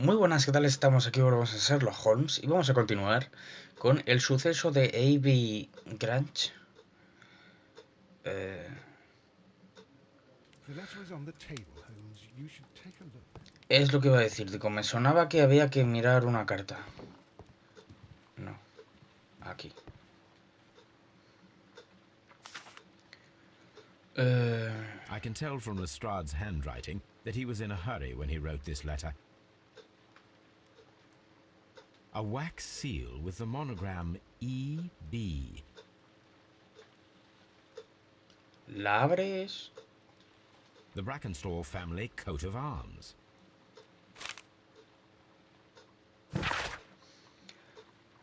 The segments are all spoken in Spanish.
Muy buenas, ¿qué tal? Estamos aquí, volvemos a Sherlock Holmes y vamos a continuar con el suceso de A.B. Grange. Eh, The letter is on the table, Holmes. You should take a look. es lo que iba a decir, digo, me sonaba que había que mirar una carta. No, aquí. I can tell from Lestrade's handwriting that he was in a hurry when he wrote this letter. A wax seal with the monogram E.B. ¿La abres? The Brackenstall family coat of arms.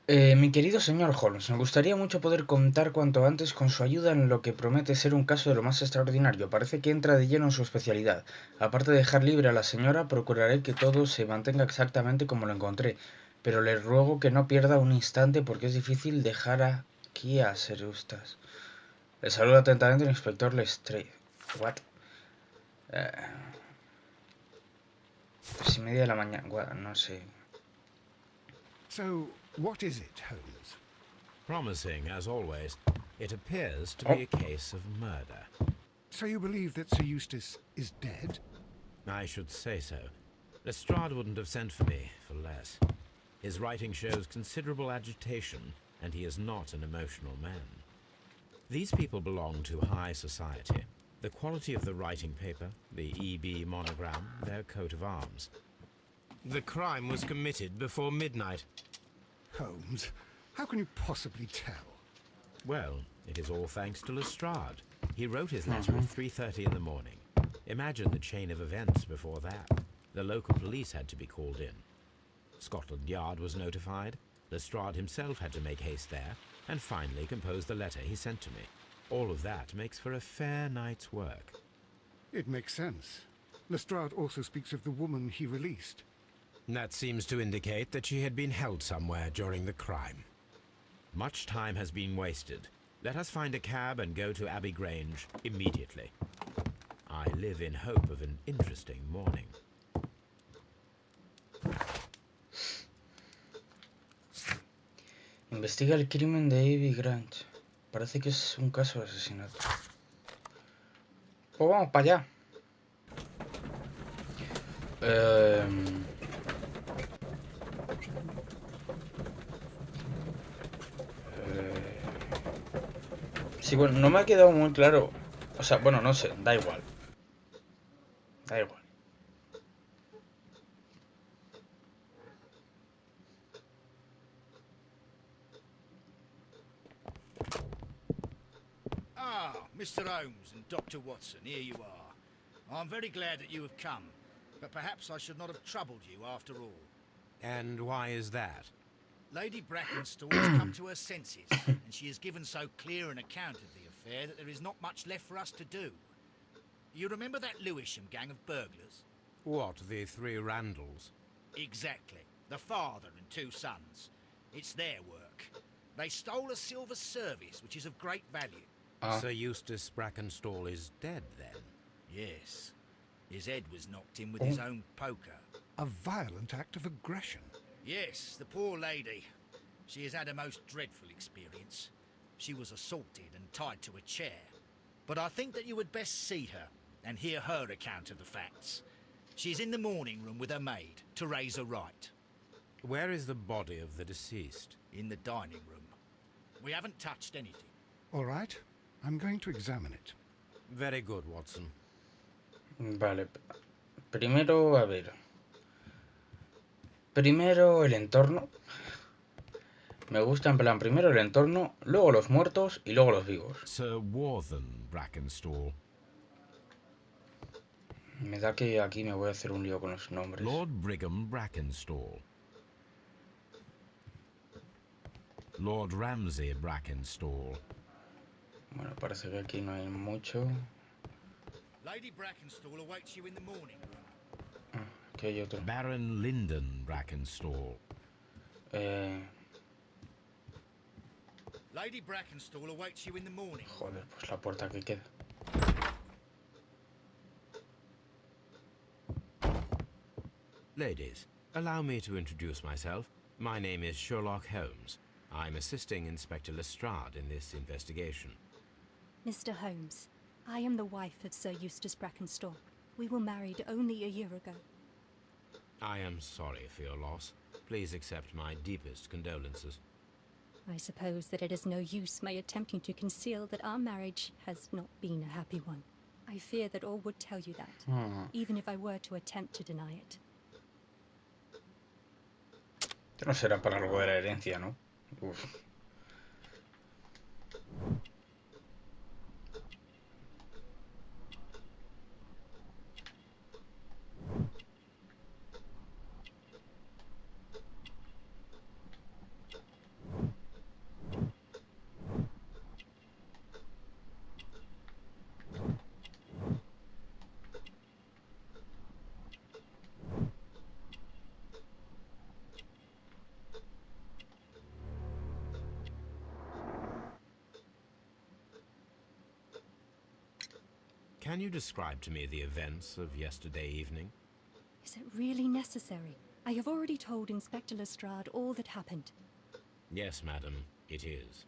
Mi querido señor Holmes, me gustaría mucho poder contar cuanto antes con su ayuda en lo que promete ser un caso de lo más extraordinario. Parece que entra de lleno en su especialidad. Aparte de dejar libre a la señora, procuraré que todo se mantenga exactamente como lo encontré. Pero le ruego que no pierda un instante porque es difícil dejar aquí a Serustas. Le saluda atentamente el inspector Lestrade. What? 3:30 de la mañana. No sé. So, what is it, Holmes? Promising, as always, it appears to Oh, be a case of murder. So you believe that Sir Eustace is dead? I should say so. Lestrade wouldn't have sent for me for less. His writing shows considerable agitation, and he is not an emotional man. These people belong to high society. The quality of the writing paper, the EB monogram, their coat of arms. The crime was committed before midnight. Holmes, how can you possibly tell? Well, it is all thanks to Lestrade. He wrote his letter at 3:30 in the morning. Imagine the chain of events before that. The local police had to be called in. Scotland Yard was notified. Lestrade himself had to make haste there, and finally compose the letter he sent to me. All of that makes for a fair night's work. It makes sense. Lestrade also speaks of the woman he released. That seems to indicate that she had been held somewhere during the crime. Much time has been wasted. Let us find a cab and go to Abbey Grange immediately. I live in hope of an interesting morning. investiga el crimen de A.B. Grange. Parece que es un caso de asesinato. Pues vamos para allá. Sí, bueno, no me ha quedado muy claro. O sea, bueno, no sé, da igual. Da igual. Ah, Mr. Holmes and Dr. Watson, here you are. I'm very glad that you have come, but perhaps I should not have troubled you after all. And why is that? Lady Brackenstall has come to her senses, and she has given so clear an account of the affair that there is not much left for us to do. You remember that Lewisham gang of burglars? What, the three Randalls? Exactly. The father and two sons. It's their work. They stole a silver service, which is of great value. Sir Eustace Brackenstall is dead, then? Yes. His head was knocked in with his own poker. A violent act of aggression. Yes, the poor lady. She has had a most dreadful experience. She was assaulted and tied to a chair. But I think that you would best see her and hear her account of the facts. She's in the morning room with her maid, Teresa Wright. Where is the body of the deceased? In the dining room. We haven't touched anything. All right, I'm going to examine it. Very good, Watson. Vale. Primero, a ver. Primero el entorno. Me gusta en plan, primero el entorno, luego los muertos y luego los vivos. Sir Warthen Brackenstall. Me da que aquí me voy a hacer un lío con los nombres. Lord Brigham Brackenstall. Lord Ramsay Brackenstall. Bueno, parece que aquí no hay mucho. Lady Brackenstall awaits you in the morning room. Aquí hay otro. Baron Lyndon Brackenstall. Lady Brackenstall awaits you in the morning. Joder, pues la puerta que queda. Ladies, Allow me to introduce myself. My name is Sherlock Holmes. I'm assisting Inspector Lestrade in this investigation. Mr. Holmes, I am the wife of Sir Eustace Brackenstall. We were married only a year ago. I am sorry for your loss. Please accept my deepest condolences. I suppose that it is no use my attempting to conceal that our marriage has not been a happy one. I fear that all would tell you that, even if I were to attempt to deny it. No será para algo de la herencia, ¿no? Uf. Can you describe to me the events of yesterday evening? Is it really necessary? I have already told Inspector Lestrade all that happened. Yes, madam, it is.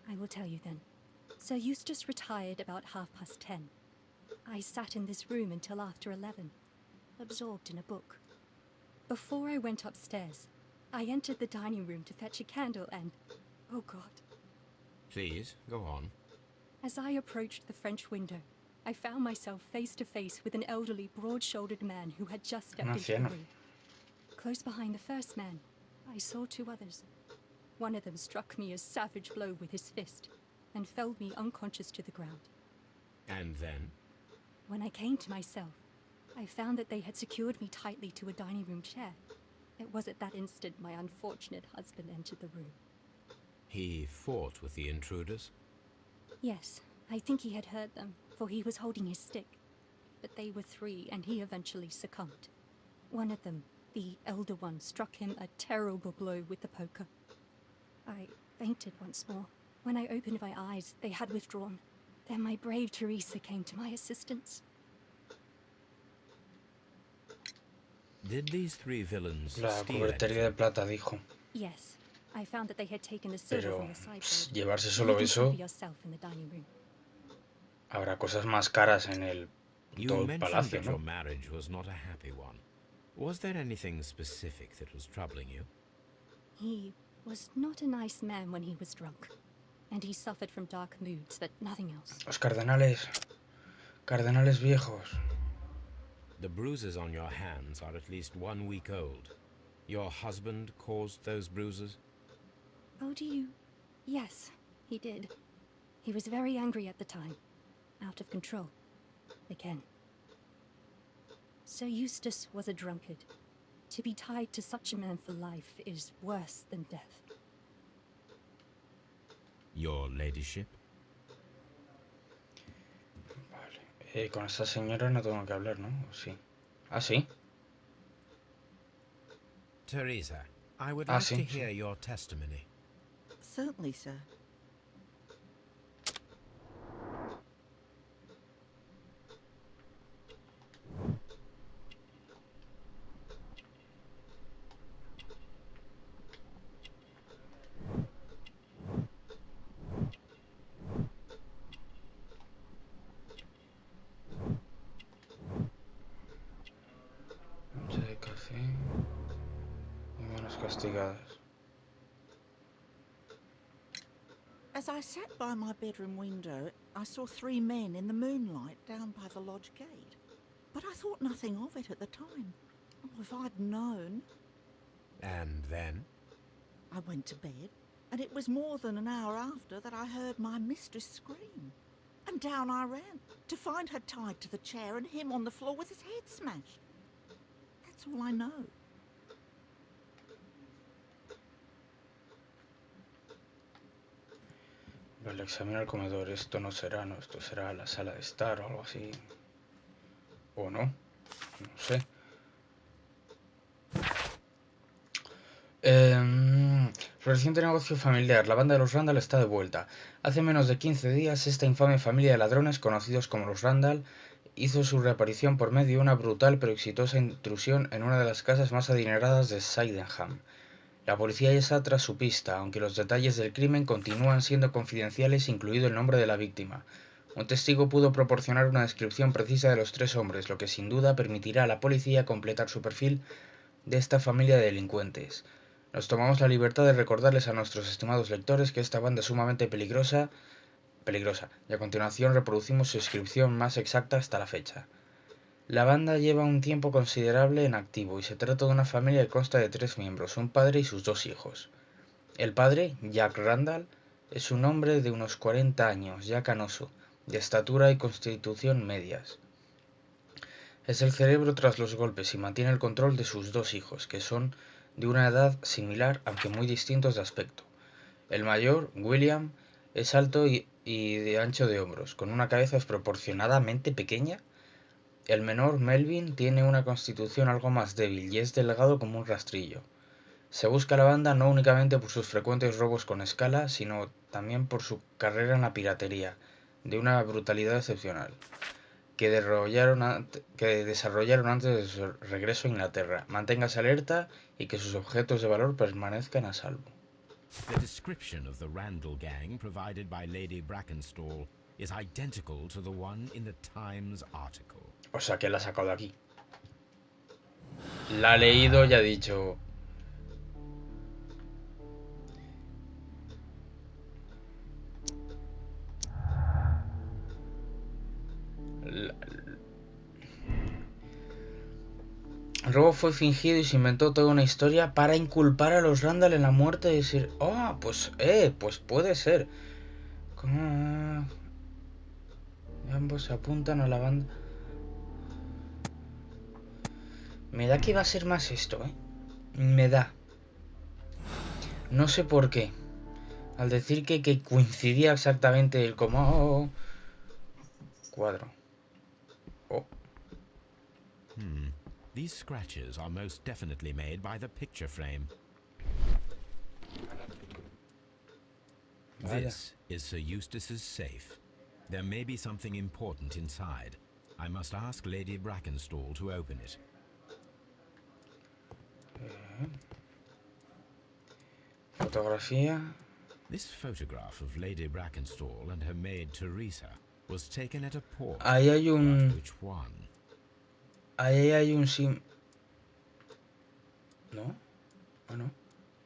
I will tell you then. Sir Eustace retired about 10:30. I sat in this room until after 11, absorbed in a book. Before I went upstairs, I entered the dining room to fetch a candle and... oh God. Please, go on. As I approached the French window, I found myself face to face with an elderly, broad-shouldered man who had just stepped into the room. Close behind the first man, I saw two others. One of them struck me a savage blow with his fist and felled me unconscious to the ground. And then? When I came to myself, I found that they had secured me tightly to a dining room chair. It was at that instant my unfortunate husband entered the room. He fought with the intruders? Yes, I think he had heard them, for he was holding his stick. But they were three, and he eventually succumbed. One of them, the elder one, struck him a terrible blow with the poker. I fainted once more. When I opened my eyes, they had withdrawn. Then my brave Teresa came to my assistance. Did these three villains La steal cubertería de anything? plata, dijo. Yes, I found that they had taken the silver Pero from the sideboard. llevarse You solo can see eso, for yourself in the dining room. habrá cosas más caras en el You todo el mentioned palacio, that your ¿no? marriage was not a happy one. Was there anything specific that was troubling you? He was not a nice man when he was drunk, and he suffered from dark moods, but nothing else. Los cardenales viejos. The bruises on your hands are at least 1 week old. Your husband caused those bruises? Oh, do you? Yes, he did. He was very angry at the time. Out of control. Again. Sir Eustace was a drunkard. To be tied to such a man for life is worse than death. Your ladyship? Vale. Con esta señora no tengo que hablar, ¿no? ¿O sí? ¿Ah, sí? Teresa, I would like sí, to sí. hear your testimony. Certainly, sir. Noche de café y manos castigadas. As I sat by my bedroom window, I saw three men in the moonlight down by the lodge gate. But I thought nothing of it at the time. Oh, if I'd known. And then? I went to bed, and it was more than an hour after that I heard my mistress scream. And down I ran, to find her tied to the chair and him on the floor with his head smashed. That's all I know. Vale, examina el comedor. Esto no será, ¿no? Esto será la sala de estar o algo así. ¿O no? No sé. Floreciente negocio familiar. La banda de los Randall está de vuelta. Hace menos de 15 días, esta infame familia de ladrones, conocidos como los Randall, hizo su reaparición por medio de una brutal pero exitosa intrusión en una de las casas más adineradas de Sydenham. La policía ya está tras su pista, aunque los detalles del crimen continúan siendo confidenciales, incluido el nombre de la víctima. Un testigo pudo proporcionar una descripción precisa de los 3 hombres, lo que sin duda permitirá a la policía completar su perfil de esta familia de delincuentes. Nos tomamos la libertad de recordarles a nuestros estimados lectores que esta banda es sumamente peligrosa, y a continuación reproducimos su descripción más exacta hasta la fecha. La banda lleva un tiempo considerable en activo y se trata de una familia que consta de 3 miembros, un padre y sus 2 hijos. El padre, Jack Randall, es un hombre de unos 40 años, ya canoso, de estatura y constitución medias. Es el cerebro tras los golpes y mantiene el control de sus 2 hijos, que son de una edad similar aunque muy distintos de aspecto. El mayor, William, es alto y de ancho de hombros, con una cabeza desproporcionadamente pequeña. El menor, Melvin, tiene una constitución algo más débil y es delgado como un rastrillo. Se busca a la banda no únicamente por sus frecuentes robos con escala, sino también por su carrera en la piratería, de una brutalidad excepcional, que desarrollaron antes de su regreso a Inglaterra. Manténgase alerta y que sus objetos de valor permanezcan a salvo. The description of the Randall gang provided by Lady Brackenstall is identical to the one in the Times article. O sea que la ha sacado de aquí. La ha leído y ha dicho... El robo fue fingido y se inventó toda una historia para inculpar a los Randall en la muerte y decir, pues puede ser. ¿Cómo? Ambos se apuntan a la banda. Me da que va a ser más esto, ¿eh? Me da. No sé por qué. Al decir que coincidía exactamente el como... cuadro. Oh. These scratches are most definitely made by the picture frame. Vaya. This is Sir Eustace's safe. There may be something important inside. I must ask Lady Brackenstall to open it. Fotografía. This photograph of Lady Brackenstall and her maid Teresa was taken at a port. Ahí hay un... But which one? Ahí hay un sim... ¿No? Ah, no.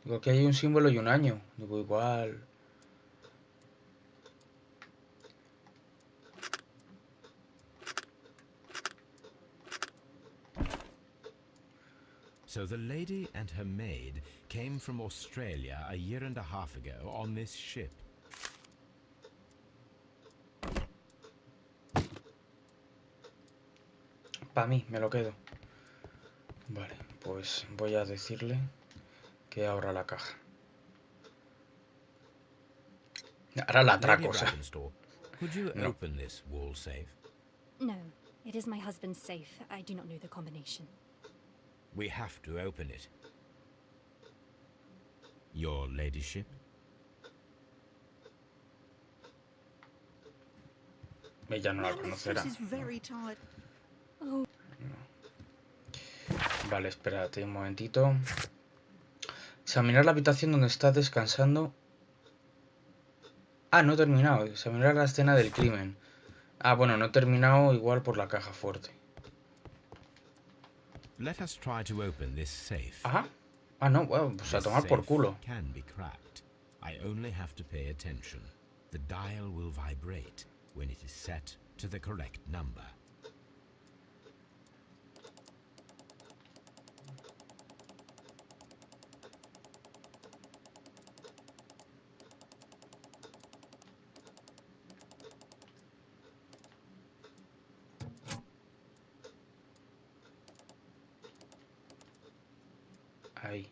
Digo que hay un símbolo y un año. Digo, igual... So the lady and her maid came from Australia a year and a half ago on this ship. Para mí, me lo quedo. Vale, pues voy a decirle que abra la caja. Ahora la Lady atraco, o sea. Brackenstall, could you No. open this wall safe? No, it is my husband's safe. I do not know the combination. We have to open it. Your ladyship? Ella no la My mistress conocerá. is very tired. Vale, espérate un momentito. Examinar la habitación donde está descansando. Ah, no he terminado. Examinar la escena del crimen. Ah, bueno, no he terminado igual por la caja fuerte. Let us try to open this safe. Ajá. Ah, no, bueno, pues a This tomar por safe culo. can be cracked. I only have to pay attention. The dial will vibrate when it is set to the correct number. Ahí.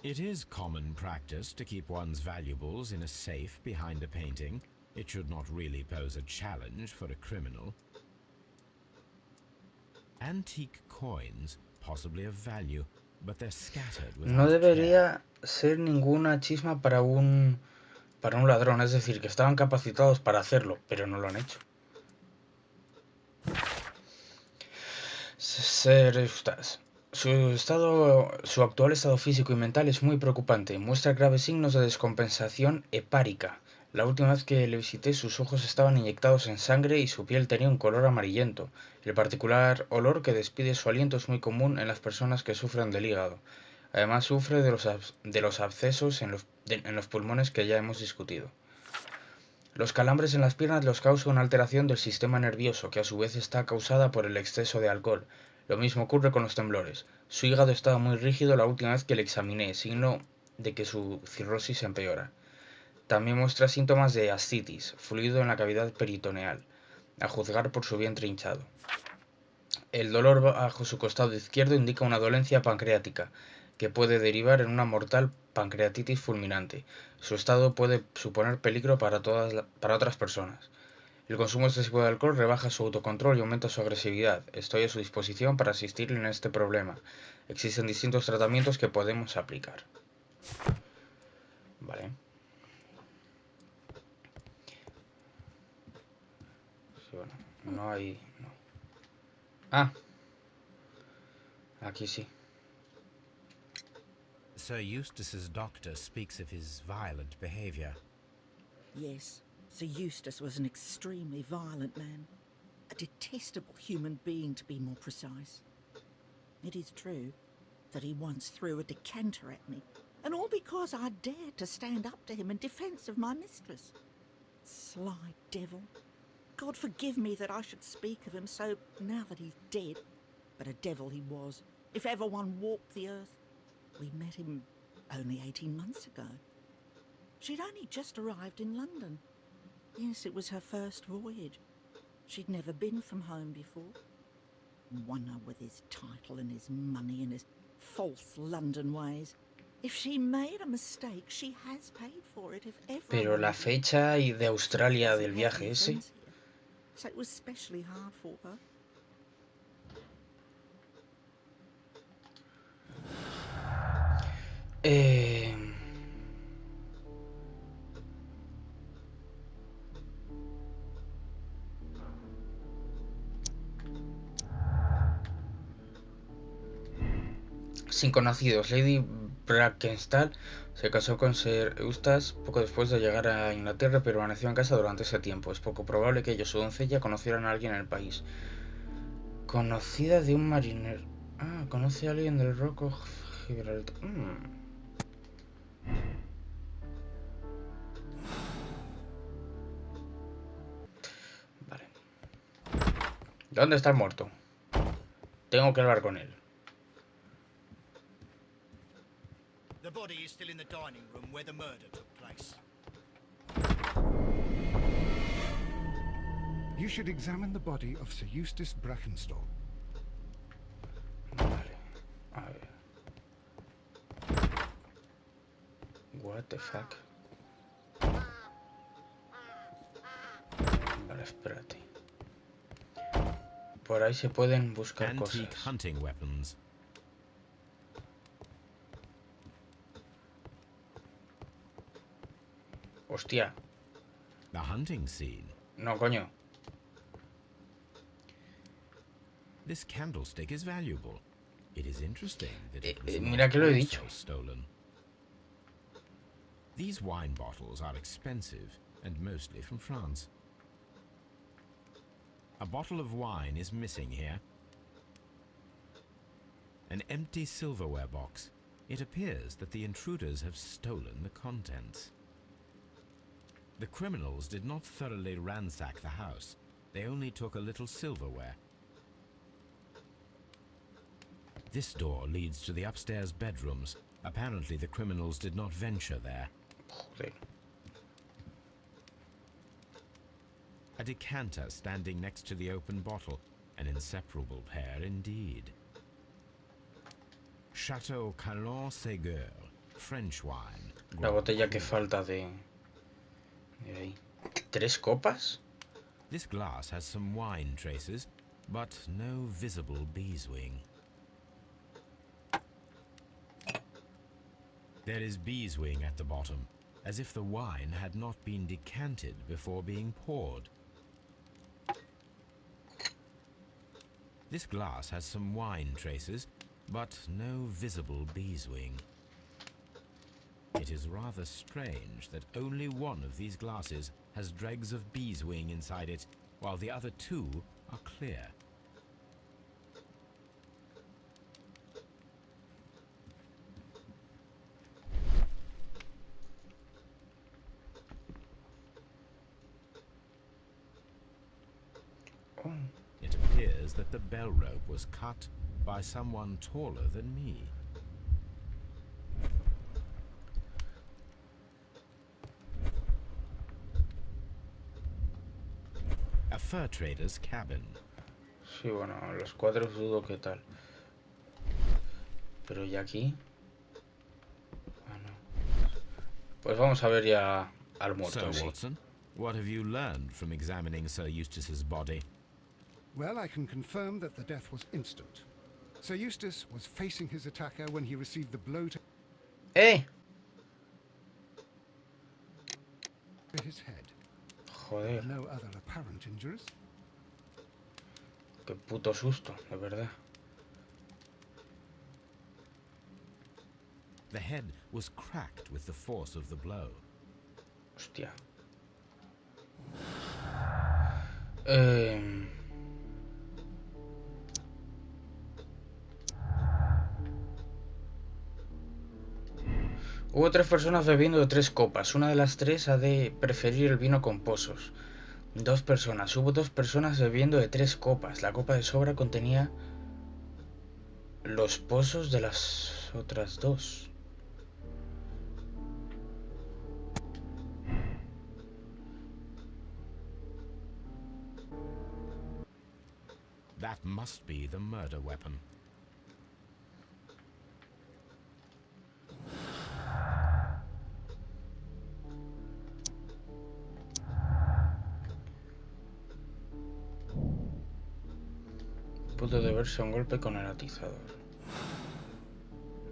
It is common practice to keep one's valuables in a safe behind a painting. It should not really pose a challenge for a criminal. Antique coins, possibly of value, but they're scattered without No care. debería ser ninguna chisma para un ladrón, es decir, que estaban capacitados para hacerlo, pero no lo han hecho. Ser Eustace. Su actual estado físico y mental es muy preocupante. Muestra graves signos de descompensación hepárica. La última vez que le visité, sus ojos estaban inyectados en sangre y su piel tenía un color amarillento. El particular olor que despide su aliento es muy común en las personas que sufren del hígado. Además, sufre de los abscesos en los pulmones que ya hemos discutido. Los calambres en las piernas los causa una alteración del sistema nervioso, que a su vez está causada por el exceso de alcohol. Lo mismo ocurre con los temblores. Su hígado estaba muy rígido la última vez que le examiné, signo de que su cirrosis empeora. También muestra síntomas de ascitis, fluido en la cavidad peritoneal, a juzgar por su vientre hinchado. El dolor bajo su costado izquierdo indica una dolencia pancreática, que puede derivar en una mortal pancreatitis fulminante. Su estado puede suponer peligro para otras personas. El consumo excesivo de alcohol rebaja su autocontrol y aumenta su agresividad. Estoy a su disposición para asistirle en este problema. Existen distintos tratamientos que podemos aplicar. Vale. Sí, bueno, no hay... No. Ah. Aquí sí. Sir Eustace's doctor speaks of his violent behavior. Yes, Sir Eustace was an extremely violent man. A detestable human being, to be more precise. It is true that he once threw a decanter at me, and all because I dared to stand up to him in defence of my mistress. Sly devil. God forgive me that I should speak of him so now that he's dead. But a devil he was, if ever one walked the earth. We met him only 18 months ago. She'd only just arrived in London. Yes, it was her first voyage. She'd never been from home before. Wonder with his title and his money and his false London ways. If she made a mistake, she has paid for it, if ever. Pero la fecha y de Australia del viaje ese... So it was especially hard for her. Sin conocidos, Lady Brackenstall se casó con Sir Eustace poco después de llegar a Inglaterra y permaneció en casa durante ese tiempo. Es poco probable que ella y su doncella conocieran a alguien en el país. Conocida de un marinero... Ah, conoce a alguien del Rock Gibraltar. Vale. ¿Dónde está el muerto? Tengo que hablar con él. The body is still in the dining room where the murder took place. You should examine the body of Sir Eustace Brackenstall. Vale. A ver. What the fuck. Vale, espérate. Por ahí se pueden buscar Antique cosas. hunting weapons. Hostia. The hunting scene. No, coño. This candlestick is valuable. It is interesting that it was mira not que lo he also dicho. stolen. These wine bottles are expensive and mostly from France. A bottle of wine is missing here. An empty silverware box. It appears that the intruders have stolen the contents. The criminals did not thoroughly ransack the house. They only took a little silverware. This door leads to the upstairs bedrooms. Apparently the criminals did not venture there. Joder. A decanter standing next to the open bottle. An inseparable pair indeed. Chateau Calon-Ségur. French wine. La grown botella que cool. falta de ahí. ¿3 copas? This glass has some wine traces, but no visible beeswing. There is beeswing at the bottom, as if the wine had not been decanted before being poured. This glass has some wine traces, but no visible beeswing. It is rather strange that only one of these glasses has dregs of beeswing inside it, while the other 2 are clear. Oh. It appears that the bell rope was cut by someone taller than me. A fur trader's cabin. Sí, bueno, los cuadros dudo qué tal. Pero ya aquí... Ah, no. Pues vamos a ver ya al muerto Sir en sí. Watson, what have you learned from examining Sir Eustace's body? Well, I can confirm that the death was instant. Sir Eustace was facing his attacker when he received the blow to ¡Eh! his head. There Joder, were no other apparent injuries. qué puto susto, de verdad. The head was cracked with the force of the blow. Hostia. Hubo 3 personas bebiendo de 3 copas. Una de las 3 ha de preferir el vino con pozos. 2 personas. Hubo 2 personas bebiendo de 3 copas. La copa de sobra contenía los pozos de las otras 2. That must be the murder weapon. Pudo deberse a un golpe con el atizador.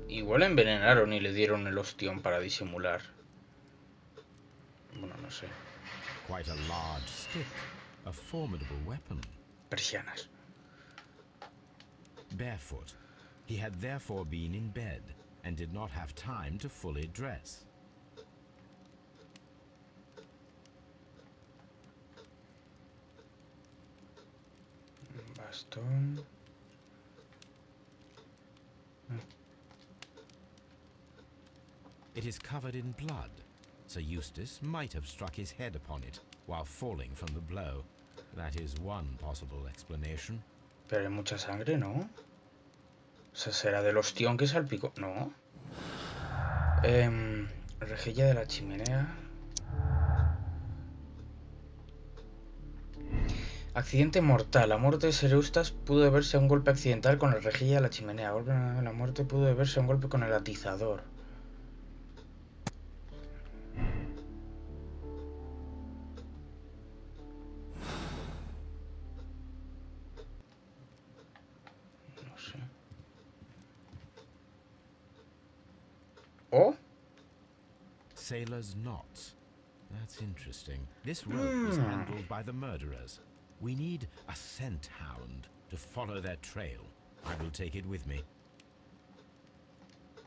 Igual envenenaron y le dieron el ostión para disimular. Bueno, no sé. Quite a large stick, a formidable weapon. Persianas. Barefoot, he had therefore been in bed and did not have time to fully dress. Bastón. It is covered in blood. Sir Eustace might have struck his head upon it while falling from the blow. That is one possible explanation. Pero hay mucha sangre, ¿no? O sea, será del ostión que salpicó. No. Rejilla de la chimenea. Accidente mortal. La muerte de Sir Eustace pudo deberse a un golpe accidental con la rejilla de la chimenea. La muerte pudo deberse a un golpe con el atizador. No sé. ¿Oh? Sailor's knots. That's interesting. This rope was handled by the murderers. We need a scent hound to follow their trail. I will take it with me.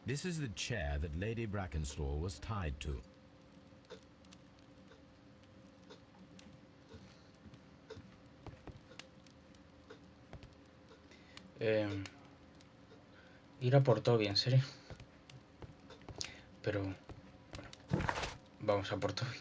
This is the chair that Lady Brackenstall was tied to. Ir a por Toby, en serio. Pero bueno, vamos a por Toby.